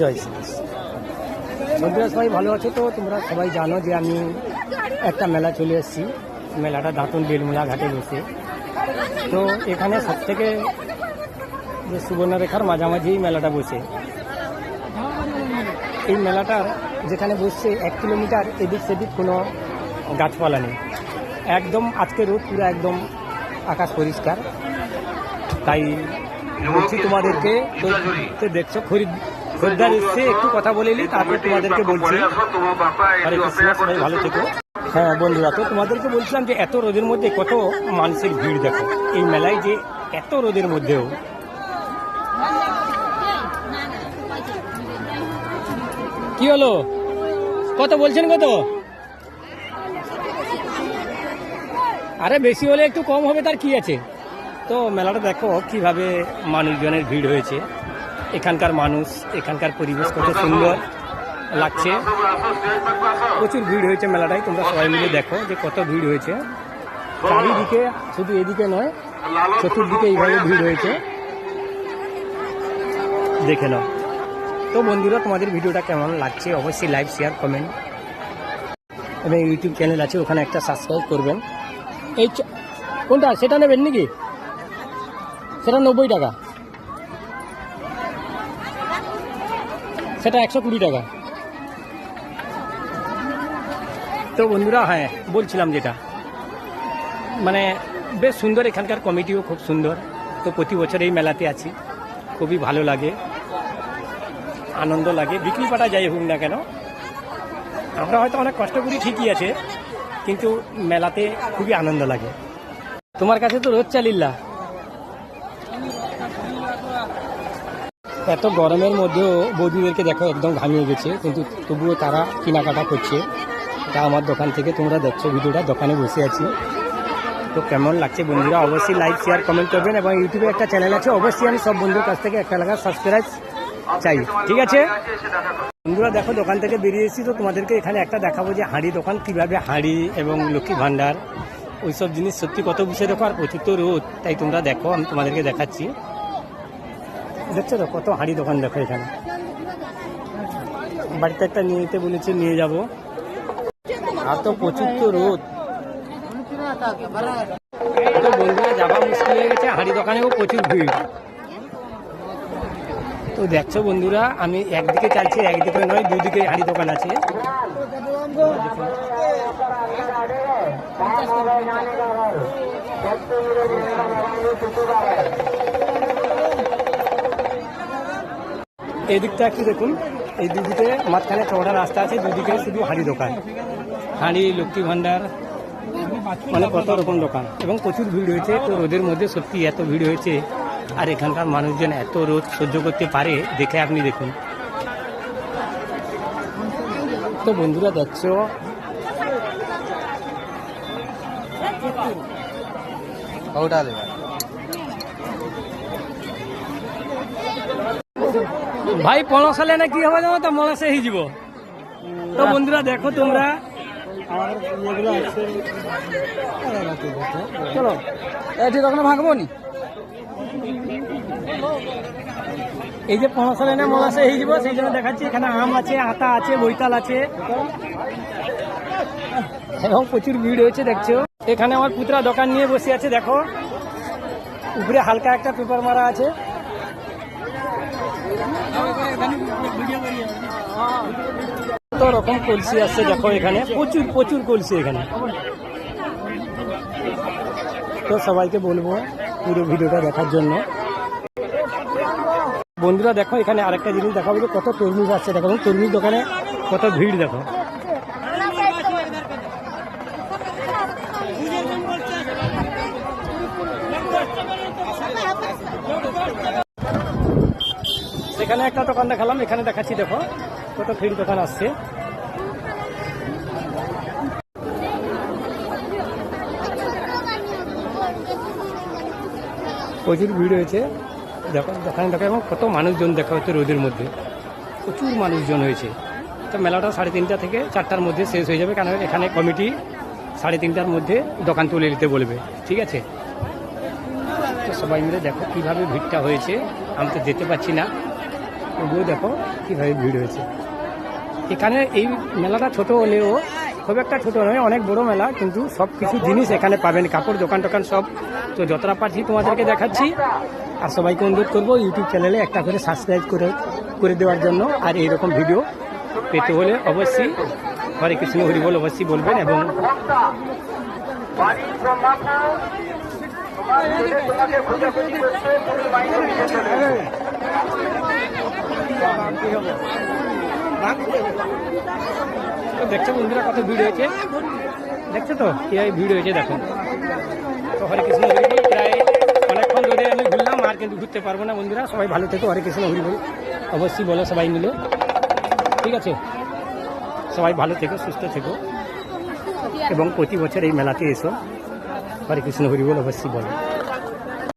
জয় শ্রীকৃষ্ণ। বন্ধুরা সবাই ভালো আছে তো? তোমরা সবাই জানো যে আমি একটা মেলা চলে এসেছি, মেলাটা দাঁতন বেলমুলা ঘাটে বসে। তো এখানে সব থেকে যে সুবর্ণরেখার মাঝামাঝি এই মেলাটা বসে। এই মেলাটার যেখানে বসছে 1 কিলোমিটার এদিক সেদিক কোনো গাছপালা নেই, একদম আজকে রোদ পুরো একদম আকাশ পরিষ্কার। তাই বলছি তোমাদেরকে, তো দেখছো খরিদ্দার এসছে, একটু কথা বলে নিই তারপর তোমাদেরকে বলছি। হরে কৃষ্ণ, সবাই ভালো থেকো। হ্যাঁ বন্ধুরা, তো তোমাদেরকে বলছিলাম যে এত রোদের মধ্যে কত মানুষের ভিড় দেখো এই মেলায়, যে এত রোদের মধ্যেও। কি হলো, কত বলছেন? কত? আরে বেশি হলে একটু কম হবে, তার কি আছে। তো মেলাটা দেখো কিভাবে মানুষজনের ভিড় হয়েছে, এখানকার মানুষ, এখানকার পরিবেশ কত সুন্দর লাগছে। প্রচুর ভিড় হয়েছে মেলাটায়, তোমরা সবাই মিলে দেখো যে কত ভিড় হয়েছে চারিদিকে, শুধু এদিকে নয় চতুর্দিকে এইভাবে ভিড় হয়েছে, দেখে নাও। তো বন্ধুরা, তোমাদের ভিডিওটা কেমন লাগছে অবশ্যই লাইক, শেয়ার, কমেন্ট, এবং ইউটিউব চ্যানেল আছে ওখানে একটা সাবস্ক্রাইব করবেন। এই কোনটা, সেটা নেবেন নাকি? সেটা 90 টাকা, সেটা 120 টাকা। তো বন্ধুরা, হ্যাঁ বলছিলাম যেটা, মানে বেশ সুন্দর, এখানকার কমিটিও খুব সুন্দর। তো প্রতি বছর এই মেলাতে আছি, খুবই ভালো লাগে, আনন্দ লাগে। বিক্রি পাটা যাই হোক না কেন, আমরা হয়তো অনেক কষ্ট করি ঠিকই আছে, কিন্তু মেলাতে খুবই আনন্দ লাগে। তোমার কাছে তো রোজ চালিল্লা, এত গরমের মধ্যেও বৌদিদেরকে দেখো একদম ঘামিয়ে গেছে, কিন্তু তবুও তারা কেনাকাটা করছে। এটা আমার দোকান থেকে তোমরা দেখছো ভিডিওটা, দোকানে বসে আছি। তো কেমন লাগছে বন্ধুরা অবশ্যই লাইক, শেয়ার, কমেন্ট করবেন, এবং ইউটিউবে একটা চ্যানেল আছে, অবশ্যই আমি সব বন্ধুর কাছ থেকে একটা লাগা সাবস্ক্রাইব চাই, ঠিক আছে বন্ধুরা। দেখো দোকান থেকে বেরিয়ে এসেছি, তো তোমাদেরকে এখানে একটা দেখাবো যে হাঁড়ি দোকান, কীভাবে হাঁড়ি এবং লক্ষ্মী ভাণ্ডার ওইসব জিনিস সত্যি কত বিষয় দেখো। আর প্রচুর তো রোদ, তাই তোমরা দেখো, আমি তোমাদেরকে দেখাচ্ছি। দেখছো তো কত হাঁড়ি দোকান দেখো এখানে। বাড়িতে একটা নিয়ে যেতে বলেছে, নিয়ে যাব। আর তো প্রচুর তো রোদ, তো বন্ধুরা যাওয়া মুশকিল হয়ে গেছে, হাঁড়ি দোকানেও প্রচুর ভিড়। তো দেখছো বন্ধুরা, আমি একদিকে চাইছি, একদিকে নয়, দুদিকে হাঁড়ি দোকান আছে। এই দিকটা একটু দেখুন, এই দুদিকে মাঝখানে চওড়া রাস্তা আছে, দুদিকে শুধু হাঁড়ি দোকান, হাঁড়ি, লক্ষ্মী ভাণ্ডার, মানে কত রকম দোকান, এবং প্রচুর ভিড় হয়েছে। তো রোদের মধ্যে সত্যি এত ভিড় হয়েছে, আর এখানকার মানুষজন এত রোদ সহ্য করতে পারে দেখে আপনি দেখুন। তো বন্ধুরা দেখছো, ভাই পণসালে না কি হবে জানো তো, মলাসে হয়ে যাব। তো বন্ধুরা দেখো তোমরা, চলো এটি তখন ভাঙবো নি, এই যে পণসালে না মলাসে হয়ে যাব, সেই জন্য দেখাচ্ছি। এখানে আম আছে, আতা আছে, বৈতাল আছে, এবং প্রচুর ভিড় হয়েছে দেখছো। এখানে আমার পুত্রা দোকান নিয়ে বসে আছে, দেখো উপরে হালকা একটা পেপার মারা আছে। কত রকম কলসি আসছে দেখো এখানে, প্রচুর প্রচুর কলসি এখানে। তো সবাইকে বলবো পুরো ভিডিওটা দেখার জন্য। বন্ধুরা দেখো এখানে আরেকটা জিনিস দেখাবো, যে কত তরমুজ আসছে দেখো, তরমুজ দোকানে কত ভিড় দেখো। সেখানে একটা দোকান দেখালাম, এখানে দেখাচ্ছি দেখো কত ভিড় দোকান আসছে। প্রচুর ভিড় হয়েছে দেখো দোকানে দেখো, এবং কত মানুষজন দেখা হচ্ছে রোদের মধ্যে, প্রচুর মানুষজন হয়েছে। তো মেলাটা 3:30 থেকে 4টার মধ্যে শেষ হয়ে যাবে, কারণ এখানে কমিটি 3:30টার মধ্যে দোকান তুলে নিতে বলবে, ঠিক আছে। তো সবাই মিলে দেখো কীভাবে ভিড়টা হয়েছে, আমি তো যেতে পারছি না, তবুও দেখো কীভাবে ভিড় হয়েছে। এখানে এই মেলাটা ছোট হলেও খুব একটা ছোট নয়, অনেক বড় মেলা, কিন্তু সব কিছু জিনিস এখানে পাবেন, কাপড় দোকান টোকান সব। তো যতটা পারছি তোমাদেরকে দেখাচ্ছি, আর সবাইকে অনুরোধ করবো ইউটিউব চ্যানেলে একটা করে সাবস্ক্রাইব করে দেওয়ার জন্য। আর এইরকম ভিডিও পেতে হলে অবশ্যই হরে কৃষ্ণ হরি বল অবশ্যই বলবেন। এবং তো দেখছো বন্ধুরা কত ভিড় হয়েছে, দেখছো তো এই ভিড় হয়েছে দেখো। তো হরে কৃষ্ণ হরি বল, প্রায় অনেকক্ষণ ধরে আমি ঘুরলাম, আর কিন্তু ঘুরতে পারবো না বন্ধুরা। সবাই ভালো থেকো, হরে কৃষ্ণ হরি বল অবশ্যই বলো সবাই মিলে, ঠিক আছে? সবাই ভালো থেকো, সুস্থ থেকো, এবং প্রতি বছর এই মেলাতে এসো, হরে কৃষ্ণ হরি বল অবশ্যই বলো।